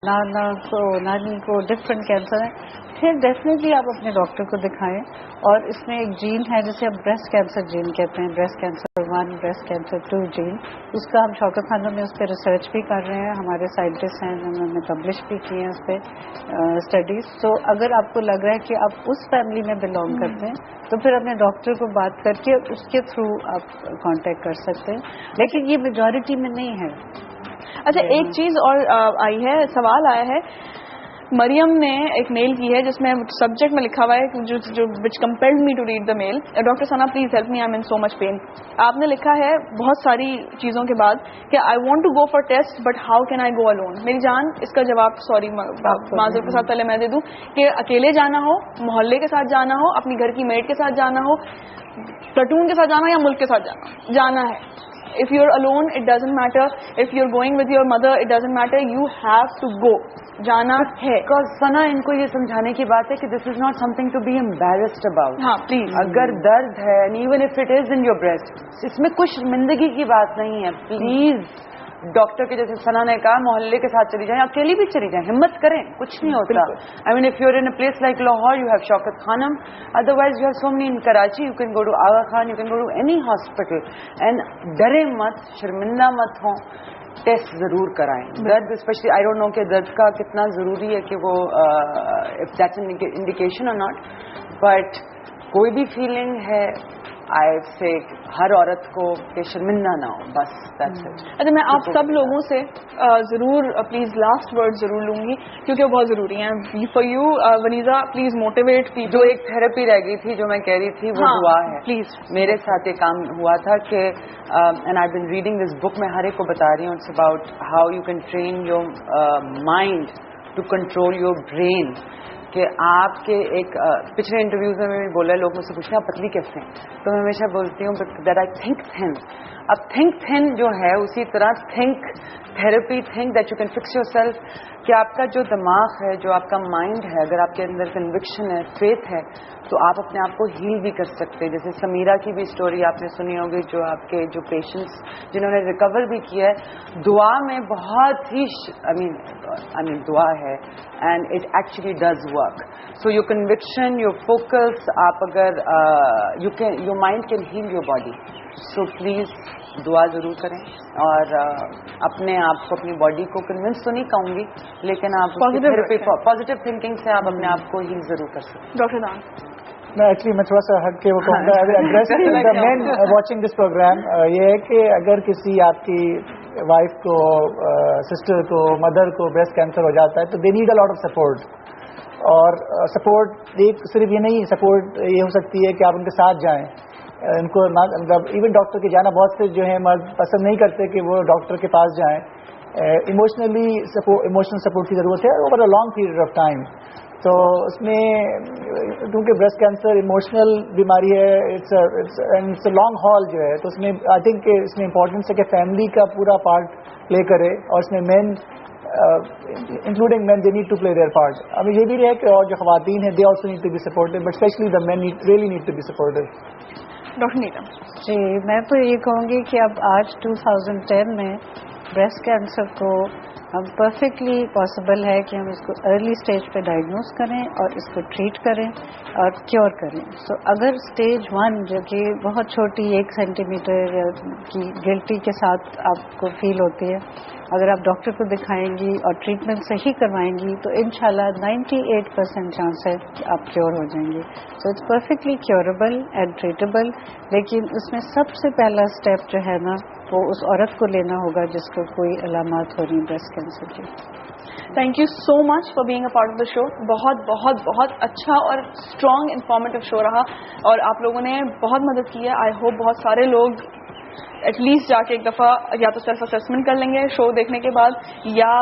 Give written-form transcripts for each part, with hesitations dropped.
नानी को different cancer है, फिर डेफिनेटली आप अपने डॉक्टर को दिखाएं. और इसमें एक जीन है जिसे हम ब्रेस्ट कैंसर जीन कहते हैं, breast cancer 1, breast cancer 2 gene. उसका हम शौकत खानों में उस पर रिसर्च भी कर रहे हैं, हमारे साइंटिस्ट हैं उन्होंने पब्लिश भी किए हैं उस पर स्टडीज. तो अगर आपको लग रहा है कि आप उस फैमिली में बिलोंग करते हैं तो फिर अपने डॉक्टर को बात करके उसके थ्रू आप कांटेक्ट कर सकते हैं, लेकिन ये मेजॉरिटी में नहीं है. अच्छा, एक चीज और आई है, सवाल आया है. मरियम ने एक मेल की है जिसमें सब्जेक्ट में लिखा हुआ है जो which compelled me to read the mail. Doctor Sana please help me, I am in so much pain. आपने लिखा है बहुत सारी चीजों के बाद कि I want to go for test but how can I go alone. मेरी जान, इसका जवाब सॉरी माजूर के साथ पहले मैं दे दूं कि अकेले जाना हो, मोहल्ले के साथ जाना हो, अपनी घर की मेड के साथ जाना हो, प्लाटून के साथ जाना या मुल्क के साथ जाना है. If you're alone, it doesn't matter. If you're going with your mother, it doesn't matter. You have to go. जाना है. Because सना, इनको ये समझाने की बात है कि this is not something to be embarrassed about. हाँ, please. अगर दर्द है, and even if it is in your breast, इसमें कुछ शर्मिंदगी की बात नहीं है. प्लीज डॉक्टर के जैसे सना ने कहा, मोहल्ले के साथ चली जाएं, अकेली भी चली जाएं, हिम्मत करें, कुछ नहीं होता. I mean if you are in a place like Lahore, you have Shaukat Khanum, otherwise you have so many in Karachi, you can go to Aga Khan, you can go to any hospital. And डरे मत, शर्मिंदा मत हों, टेस्ट जरूर कराएं. दर्द स्पेशली, आई डोंट नो कि दर्द का कितना जरूरी है कि वो इफ दैट्स एन इंडिकेशन और नॉट, बट कोई भी फीलिंग है, आई से हर औरत को कि शर्मिंदा ना हो, बस दैट्स इट. अच्छा, मैं आप सब लोगों से जरूर प्लीज लास्ट वर्ड जरूर लूंगी क्योंकि वो बहुत जरूरी हैं for you. Vaneeza, please motivate people. जो एक थेरेपी रह गई थी जो मैं कह रही थी, वो दुआ है. प्लीज. मेरे साथ ये काम हुआ था कि and I been reading this book, मैं हर एक को बता रही हूँ. It's about how you can train your mind to control your brain. कि आपके एक पिछले इंटरव्यूज में भी बोला है, लोग मुझसे पूछते हैं आप पतली कैसे हैं, तो मैं हमेशा बोलती हूँ दैट आई थिंक थिन. अब थिंक थिन जो है, उसी तरह think therapy, think that you can fix your self. कि आपका जो दिमाग है, जो आपका माइंड है, अगर आपके अंदर कन्विक्शन है, फेथ है, तो आप अपने आप को हील भी कर सकते हैं. जैसे समीरा की भी स्टोरी आपने सुनी होगी, जो आपके जो पेशेंट्स जिन्होंने रिकवर भी किया है. दुआ में बहुत ही आई मीन दुआ है, and it actually does work. So your conviction, your focus, आप अगर your mind can heal your body. So please दुआ जरूर करें और अपने आप को, अपनी बॉडी को कन्विंस तो नहीं कहूंगी, लेकिन आप पॉजिटिव थिंकिंग से आप अपने आप को हील जरूर कर सकते हैं. डॉक्टर दान, मैं थोड़ा सा हट के वो कहूँगा, मेन वॉचिंग दिस प्रोग्राम ये है कि अगर किसी आपकी वाइफ को, सिस्टर को, मदर को ब्रेस्ट कैंसर हो जाता है तो they need a lot of support. और सपोर्ट एक सिर्फ ये नहीं, सपोर्ट ये हो सकती है कि आप उनके साथ जाएं. इनको मतलब इवन डॉक्टर के जाना, बहुत से जो है मर्द पसंद नहीं करते कि वो डॉक्टर के पास जाएं. इमोशनल सपोर्ट की ज़रूरत है over a long period of time. तो उसमें क्योंकि ब्रेस्ट कैंसर इमोशनल बीमारी है, इट्स अ लॉन्ग हॉल जो है, तो उसमें आई थिंक इसमें इम्पोर्टेंस है कि फैमिली का पूरा पार्ट प्ले करे. और इसमें main including man, they need to play their part. अब ये भी है कि और जो ख़वातीन हैं, they also need to be supported, but specially the man really need to be supported. Doctor Neeta ji, मैं तो ये कहूँगी कि अब आज 2010 में ब्रेस्ट कैंसर को हम परफेक्टली पॉसिबल है कि हम इसको अर्ली स्टेज पे डायग्नोज करें और इसको ट्रीट करें और क्योर करें. सो अगर स्टेज 1 जो कि बहुत छोटी 1 सेंटीमीटर की गिल्टी के साथ आपको फील होती है, अगर आप डॉक्टर को दिखाएंगी और ट्रीटमेंट सही करवाएंगी तो इंशाल्लाह 98% चांस है कि आप क्योर हो जाएंगे. So it's perfectly curable and treatable. लेकिन उसमें सबसे पहला स्टेप जो है ना, वो उस औरत को लेना होगा जिसको कोई अलामत हो रही ब्रेस्ट कैंसर की. Thank you so much for being a part of the show. बहुत बहुत बहुत अच्छा और स्ट्रॉन्ग इंफॉर्मेटिव शो रहा और आप लोगों ने बहुत मदद की है. आई होप बहुत सारे लोग एटलीस्ट जाके एक दफ़ा या तो सेल्फ असेसमेंट कर लेंगे शो देखने के बाद, या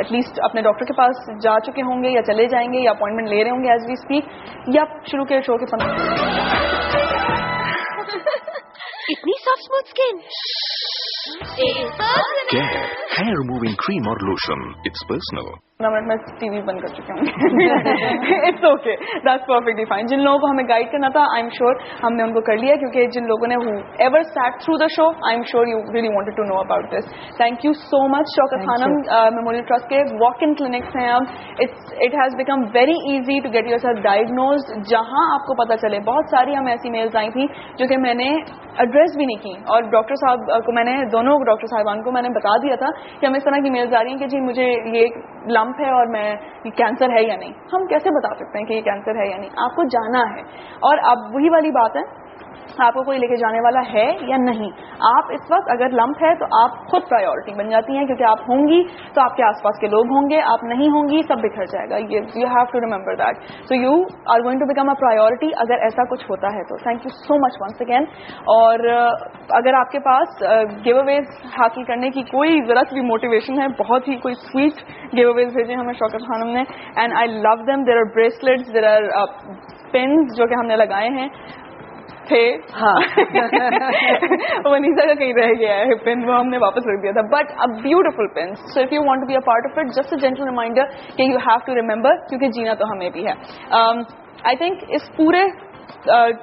एटलीस्ट अपने डॉक्टर के पास जा चुके होंगे या चले जाएंगे या अपॉइंटमेंट ले रहे होंगे एज वी स्पीक, या शुरू के शो के 15 इतनी soft smooth skin, Care, hair removing cream or lotion. It's personal. मैं टीवी बंद कर चुकी हूँ. It's okay, that's perfectly fine. जिन लोगों को हमें गाइड करना था, आई एम श्योर हमने उनको कर लिया, क्योंकि जिन लोगों ने ever sat through the show, I am sure you really wanted to know about this. Thank you so much. Shaukat Khanum memorial trust के वॉक इन क्लिनिक्स हैं अब. It has become very easy to get yourself diagnosed. जहाँ आपको पता चले, बहुत सारी हमें ऐसी मेल्स आई थी जो कि मैंने एड्रेस भी नहीं की, और डॉक्टर साहब को मैंने, दोनों डॉक्टर साहिबान को मैंने बता दिया था कि हमें इस तरह की मेल्स आ रही हैं कि जी मुझे ये लंप है और मैं ये कैंसर है या नहीं. हम कैसे बता सकते हैं कि ये कैंसर है या नहीं? आपको जाना है. और अब वही वाली बात है, आपको कोई लेके जाने वाला है या नहीं. आप इस वक्त अगर लंप है तो आप खुद प्रायोरिटी बन जाती हैं, क्योंकि आप होंगी तो आपके आसपास के लोग होंगे, आप नहीं होंगी सब बिखर जाएगा. You have to remember that. So you are going to become a priority अगर ऐसा कुछ होता है तो. Thank you so much once again. और अगर आपके पास गिव अवेज हासिल करने की कोई ज़रा भी मोटिवेशन है, बहुत ही कोई स्वीट गिव अवेज भेजे हमें शौकत खानम ने, and I love them. There are bracelets, there are pins जो कि हमने लगाए हैं थे. हाँ. वनीसा का कहीं रह गया है पिन, वो हमने वापस रख दिया था. But a beautiful pin. So if you want to be a part of it, just a gentle reminder कि यू हैव टू रिमेंबर, क्योंकि जीना तो हमें भी है. आई थिंक इस पूरे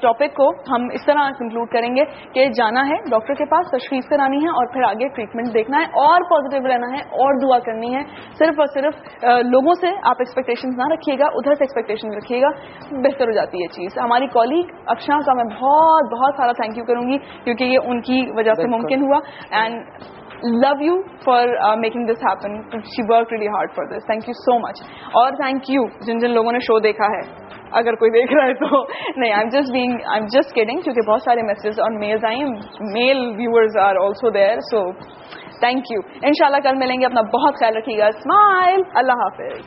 टॉपिक को हम इस तरह कंक्लूड करेंगे कि जाना है डॉक्टर के पास, तशखीस करानी है, और फिर आगे ट्रीटमेंट देखना है, और पॉजिटिव रहना है, और दुआ करनी है. सिर्फ और सिर्फ लोगों से आप एक्सपेक्टेशंस ना रखिएगा, उधर से एक्सपेक्टेशंस रखिएगा, बेहतर हो जाती है चीज़. हमारी कॉलीग अक्षरा का मैं बहुत बहुत सारा थैंक यू करूंगी, क्योंकि ये उनकी वजह से मुमकिन हुआ. And love you for making this happen. She worked really hard for this. Thank you so much. और thank you जिन जिन लोगों ने शो देखा है, अगर कोई देख रहा है तो नहीं, I'm just kidding, क्योंकि बहुत सारे मैसेजेस और मेल्स आए हैं. Male viewers are also there, so thank you. इंशाल्लाह कल मिलेंगे. अपना बहुत ख्याल रखिएगा. स्माइल. अल्लाह हाफिज.